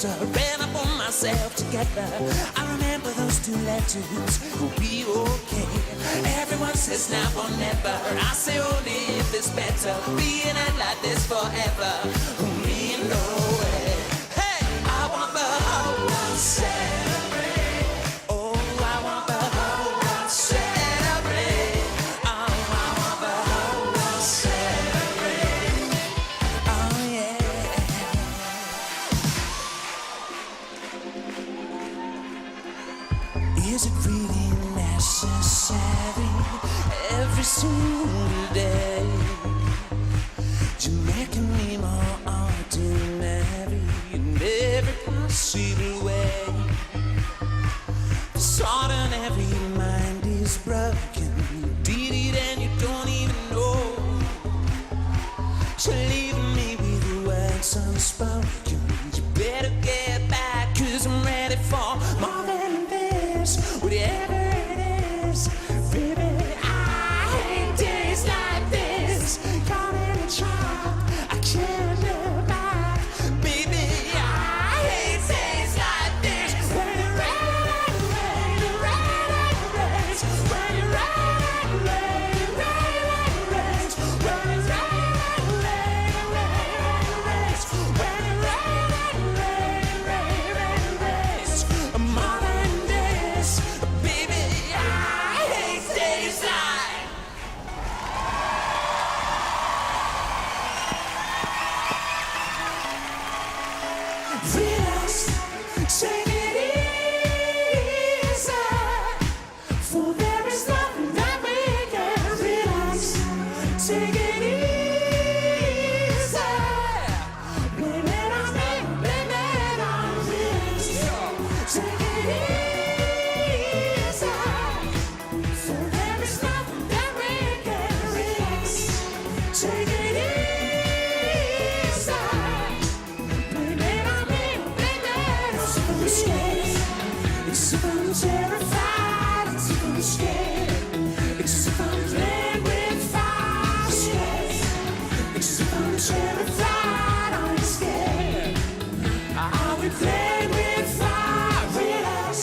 Ran up on myself together. I remember those two letters. We'll be okay. Everyone says now or never. I say only if it's better. Being it like this forever. Me no way. Hey, I want the whole world celebrate. Oh, I want the whole world celebrate. Oh, I want the whole world celebrate. Oh yeah. Is it really necessary every single day? You're making me more ordinary in every possible way. This ordinary mind is broken. You did it and you don't even know. You're leaving me with the words unspoken. You better get back, 'cause I'm ready for more than this. Whatever it is, baby, I hate days like this. Caught in a trap, I can't look back. Baby, I hate days like this. When it rains, when it rains, when it rains, when it rains, when it rains, when it rains, more than this, baby, I hate days like. Relax, take it easy, for there is nothing that we can. Relax, take it easy. Blame it on me, blame it on me. Take it easy, for there is nothing that we can. Relax, take it easy. Blame it on me, blame it on me. It's if I'm terrified, it's if I'm scared, it's if I'm playing with fire. It's if I'm terrified, I'm scared. Are we playing with fire? Relax.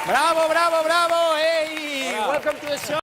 Bravo, bravo, bravo. Hey, welcome to the show.